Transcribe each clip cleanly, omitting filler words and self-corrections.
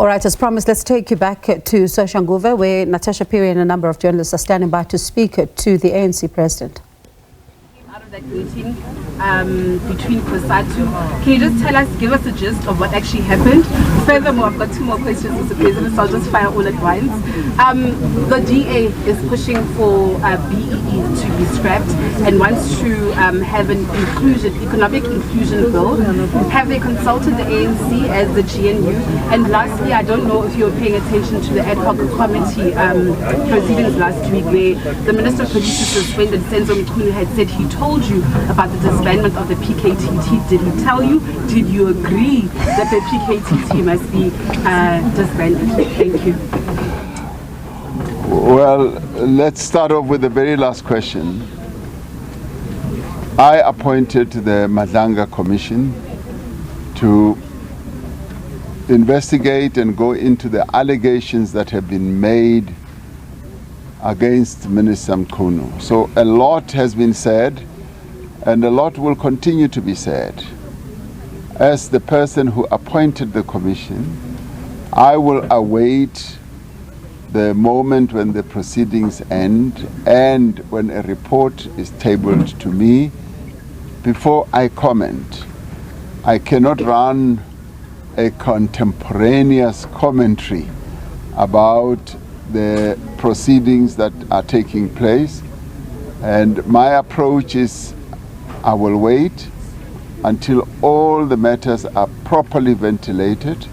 All right, as promised, let's take you back to Soshanguve, where Natasha, Phiri and a number of journalists are standing by to speak to the ANC President. Out of that meeting between Cosatu, can you just tell us, give us a gist of what actually happened? Furthermore, I've got two more questions, Mr. President, so I'll just fire all at once. The DA is pushing for BEE to be scrapped and wants to have an economic inclusion bill. Have they consulted the ANC as the GNU? And lastly, I don't know if you were paying attention to the ad hoc committee proceedings last week, where the Minister of Police suspended Mkunu had said he told you about the disbandment of the PKTT. Did he tell you? Did you agree that the PKTT must be disbanded? Thank you. Well, let's start off with the very last question. I appointed the Madanga Commission to investigate and go into the allegations that have been made against Minister Mkunu. So a lot has been said, and a lot will continue to be said. As the person who appointed the commission, I will await the moment when the proceedings end and when a report is tabled to me before I comment. I cannot run a contemporaneous commentary about the proceedings that are taking place, and my approach is I will wait until all the matters are properly ventilated,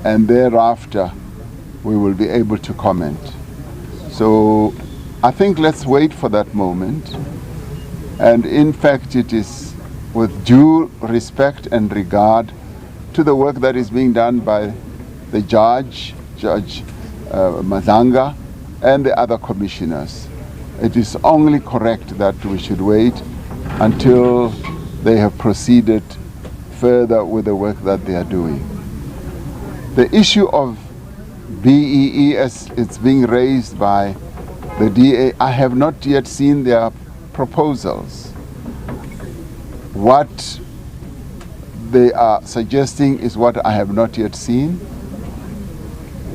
and thereafter we will be able to comment. So I think let's wait for that moment, and in fact it is with due respect and regard to the work that is being done by the Judge Madanga and the other commissioners. It is only correct that we should wait until they have proceeded further with the work that they are doing. The issue of BEE, as it's being raised by the DA, I have not yet seen their proposals. What they are suggesting is what I have not yet seen.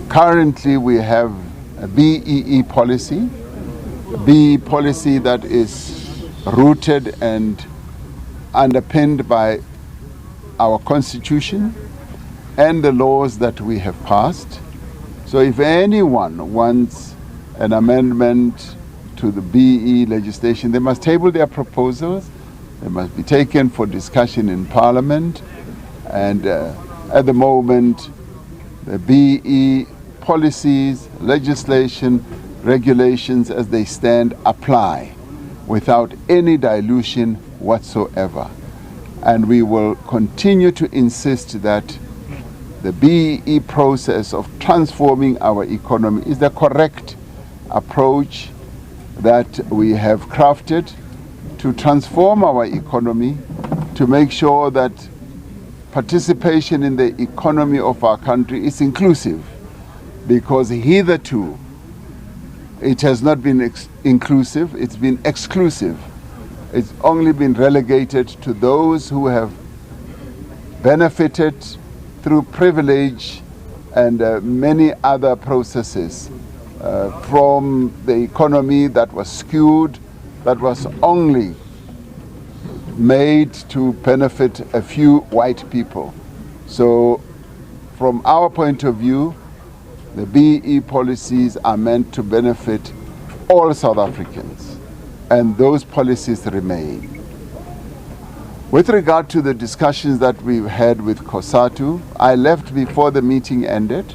Currently, we have a BEE policy that is rooted and underpinned by our constitution and the laws that we have passed. So if anyone wants an amendment to the BEE legislation, they must table their proposals. They must be taken for discussion in Parliament. And at the moment, the BEE policies, legislation, regulations as they stand apply without any dilution whatsoever. And we will continue to insist that the BEE process of transforming our economy is the correct approach that we have crafted to transform our economy, to make sure that participation in the economy of our country is inclusive, because hitherto it has not been inclusive, it's been exclusive. It's only been relegated to those who have benefited through privilege and many other processes from the economy that was skewed, that was only made to benefit a few white people. So from our point of view, the BEE policies are meant to benefit all South Africans, and those policies remain. With regard to the discussions that we've had with Cosatu, I left before the meeting ended.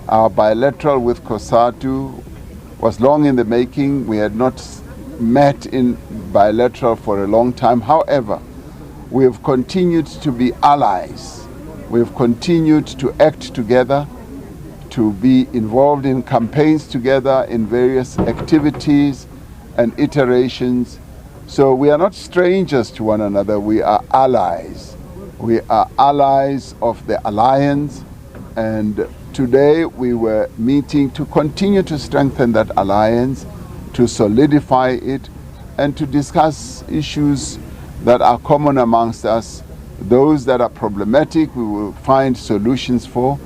Our bilateral with Cosatu was long in the making. We had not met in bilateral for a long time. However, we have continued to be allies. We have continued to act together, to be involved in campaigns together, in various activities and iterations. So we are not strangers to one another, we are allies. We are allies of the alliance, and today we were meeting to continue to strengthen that alliance, to solidify it, and to discuss issues that are common amongst us. Those that are problematic, we will find solutions for.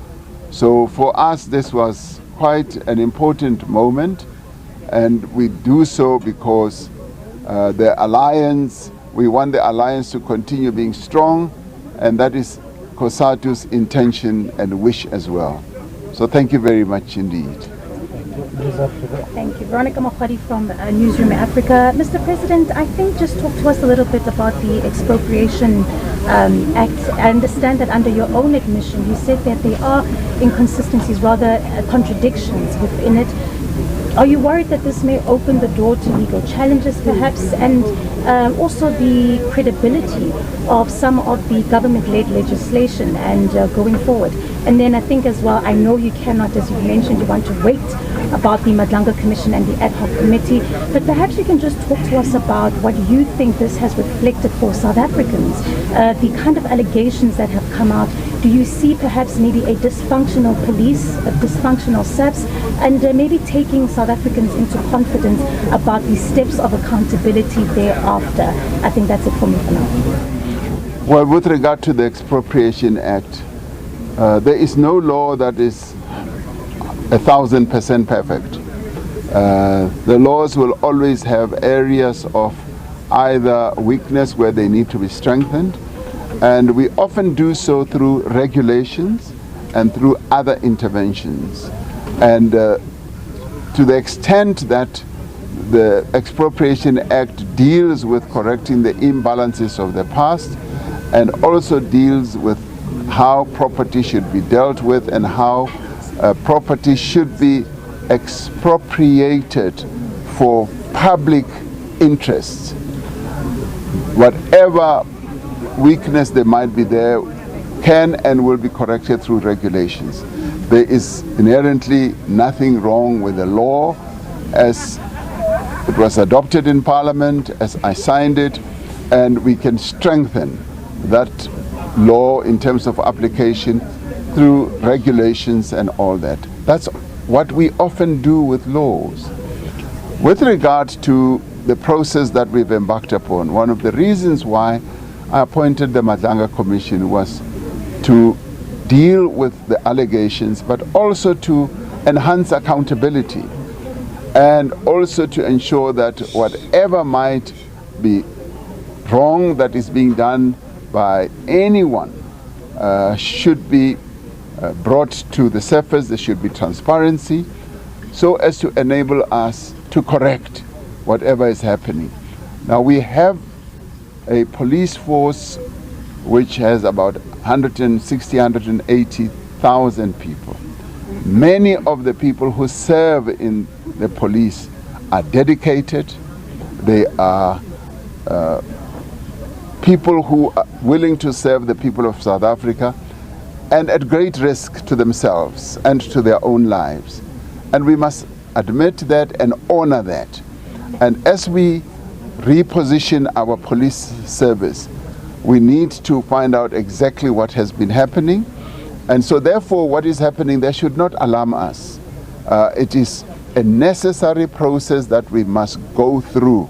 So for us, this was quite an important moment, and we do so because the alliance, we want the alliance to continue being strong, and that is Cosatu's intention and wish as well. So thank you very much indeed. Thank you. Veronica Mokwadi from Newsroom Africa. Mr. President, I think just talk to us a little bit about the Expropriation Act. I understand that under your own admission, you said that there are inconsistencies, rather contradictions within it. Are you worried that this may open the door to legal challenges perhaps, and also the credibility of some of the government-led legislation and going forward? And then I think as well, I know you cannot, as you mentioned, you want to wait about the Madlanga Commission and the ad hoc committee, but perhaps you can just talk to us about what you think this has reflected for South Africans, the kind of allegations that have come out. Do you see perhaps maybe a dysfunctional police, a dysfunctional SABC, and maybe taking South Africans into confidence about the steps of accountability thereafter? I think that's it for me for now. Well, with regard to the Expropriation Act, there is no law that is 1,000% perfect. The laws will always have areas of either weakness where they need to be strengthened, and we often do so through regulations and through other interventions. And to the extent that the Expropriation Act deals with correcting the imbalances of the past and also deals with how property should be dealt with and how property should be expropriated for public interests. Whatever weakness there might be there can and will be corrected through regulations. There is inherently nothing wrong with the law as it was adopted in Parliament, as I signed it, and we can strengthen that law in terms of application through regulations and all that. That's what we often do with laws. With regard to the process that we've embarked upon, one of the reasons why I appointed the Madlanga Commission was to deal with the allegations, but also to enhance accountability and also to ensure that whatever might be wrong that is being done by anyone should be brought to the surface. There should be transparency so as to enable us to correct whatever is happening. Now we have a police force which has about 160, 180,000 people. Many of the people who serve in the police are dedicated. They are people who are willing to serve the people of South Africa and at great risk to themselves and to their own lives. And we must admit that and honor that. And as we reposition our police service, we need to find out exactly what has been happening. And so therefore what is happening there should not alarm us. It is a necessary process that we must go through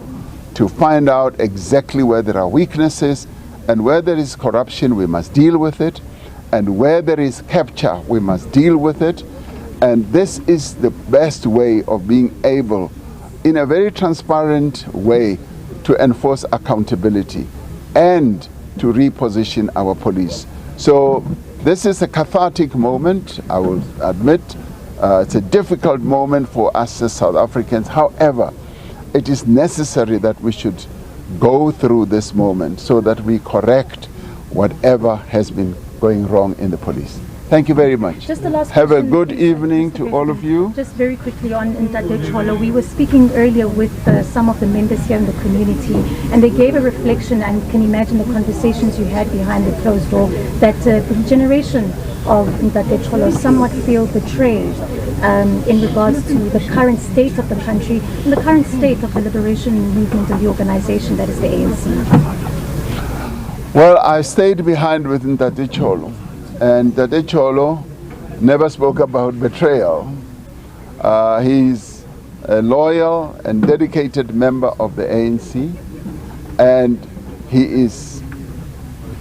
to find out exactly where there are weaknesses, and where there is corruption we must deal with it, and where there is capture we must deal with it. And this is the best way of being able, in a very transparent way, to enforce accountability and to reposition our police. So this is a cathartic moment, I will admit. It's a difficult moment for us as South Africans. However, it is necessary that we should go through this moment so that we correct whatever has been going wrong in the police. Thank you very much. Just the last Have a question, good please, evening Mr. to all of you. Just very quickly on Tlou Cholo, we were speaking earlier with some of the members here in the community, and they gave a reflection, and can imagine the conversations you had behind the closed door, that the generation of Tlou Cholo somewhat feel betrayed in regards to the current state of the country and the current state of the liberation movement and the organization that is the ANC. Well, I stayed behind with Tlou Cholo, and Tlou Cholo never spoke about betrayal. He's a loyal and dedicated member of the ANC, and he is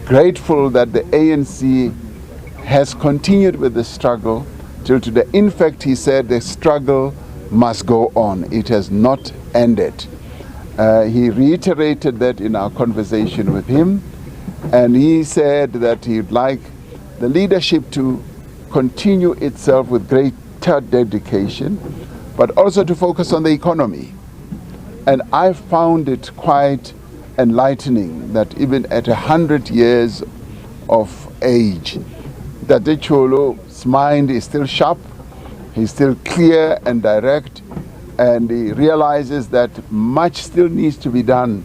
grateful that the ANC has continued with the struggle till today. In fact, he said the struggle must go on. It has not ended. He reiterated that in our conversation with him, and he said that he'd like the leadership to continue itself with greater dedication, but also to focus on the economy. And I found it quite enlightening that even at 100 years of age, that Cholo's mind is still sharp, he's still clear and direct, and he realizes that much still needs to be done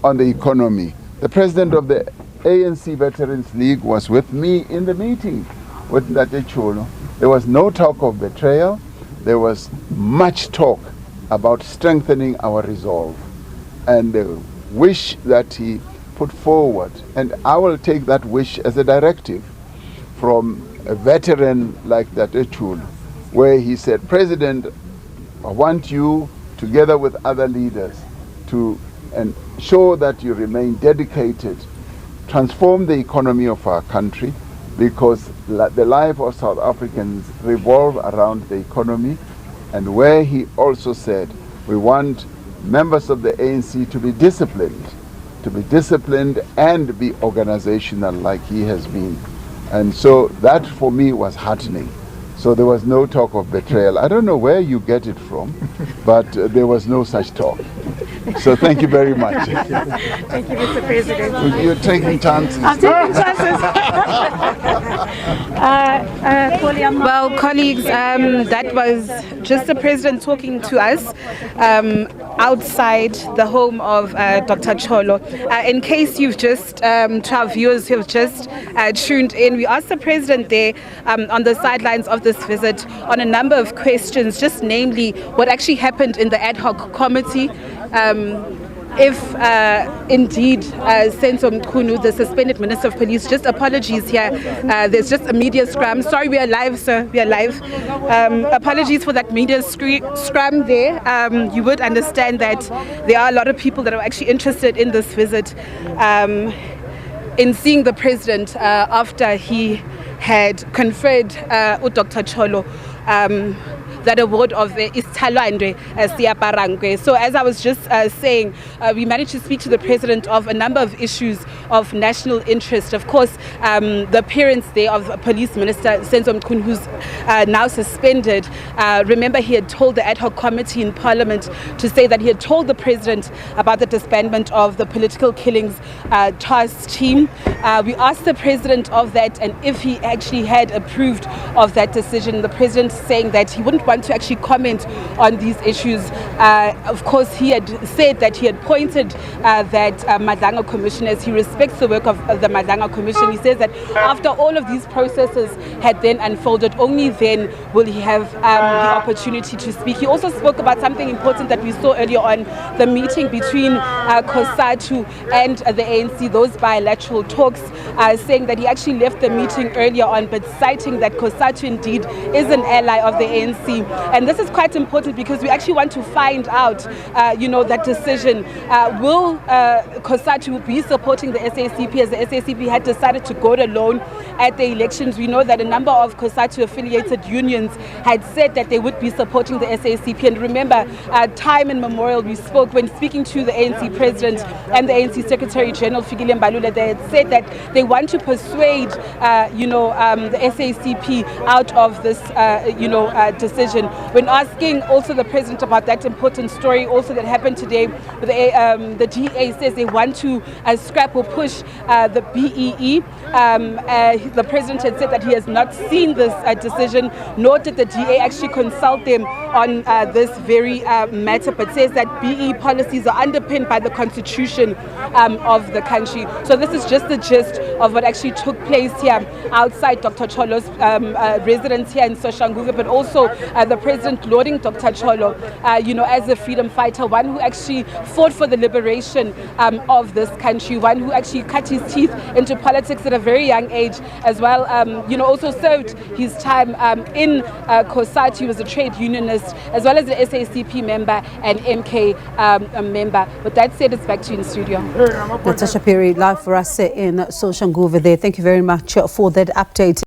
on the economy. The president of the ANC Veterans League was with me in the meeting with Cholo. There was no talk of betrayal. There was much talk about strengthening our resolve and the wish that he put forward. And I will take that wish as a directive from a veteran like Cholo, where he said, President, I want you, together with other leaders, to ensure that you remain dedicated, transform the economy of our country, because the life of South Africans revolve around the economy, and where he also said, we want members of the ANC to be disciplined and be organizational like he has been. And so that for me was heartening. So there was no talk of betrayal. I don't know where you get it from, but there was no such talk. So thank you very much. Thank you, Mr. President. You're taking chances. I'm taking chances. Well, colleagues, that was just the president talking to us outside the home of Dr. Cholo. In case you've just, to our viewers who have just tuned in, we asked the president there on the sidelines of this visit on a number of questions, just namely what actually happened in the ad hoc committee. If indeed Mkunu, the suspended Minister of Police, just apologies here, there's just a media scrum. Sorry, we are live, sir, we are live. Apologies for that media scrum there. You would understand that there are a lot of people that are actually interested in this visit, in seeing the president after he had conferred with Dr. Cholo that award of Isithwalandwe, Seaparankoe. So as I was just saying, we managed to speak to the president of a number of issues of national interest. Of course, the appearance there of Police Minister Mkunu, who's now suspended. Remember, he had told the ad hoc committee in Parliament to say that he had told the president about the disbandment of the political killings task team. We asked the president of that and if he actually had approved of that decision. The president saying that he wouldn't want to actually comment on these issues. Of course, he had said that he had appointed that Madanga Commission, as he respects the work of the Madanga Commission. He says that after all of these processes had then unfolded, only then will he have the opportunity to speak. He also spoke about something important that we saw earlier on, the meeting between Cosatu and the ANC, those bilateral talks, saying that he actually left the meeting earlier on, but citing that Cosatu indeed is an ally of the ANC. And this is quite important because we actually want to find out, that decision. Will Cosatu be supporting the SACP, as the SACP had decided to go alone at the elections? We know that a number of Cosatu affiliated unions had said that they would be supporting the SACP. And remember, time immemorial, we spoke when speaking to the ANC President and the ANC Secretary General Fikile Mbalula. They had said that they want to persuade, the SACP out of this, decision. When asking also the president about that important story also that happened today, the DA says they want to scrap or push the BEE. The president had said that he has not seen this decision, nor did the DA actually consult them on this very matter, but says that BEE policies are underpinned by the constitution of the country. So this is just the gist of what actually took place here outside Dr. Cholo's residence here in Soshanguve, but also the president lauding Dr. Cholo, as a freedom fighter, one who actually fought for the liberation of this country, one who actually cut his teeth into politics at a very young age as well. Also served his time in Cosatu. He was a trade unionist as well as an SACP member and MK member. With that said, it's back to you in studio. Natasha Phiri live for us in Soshanguve there. Thank you very much for that update.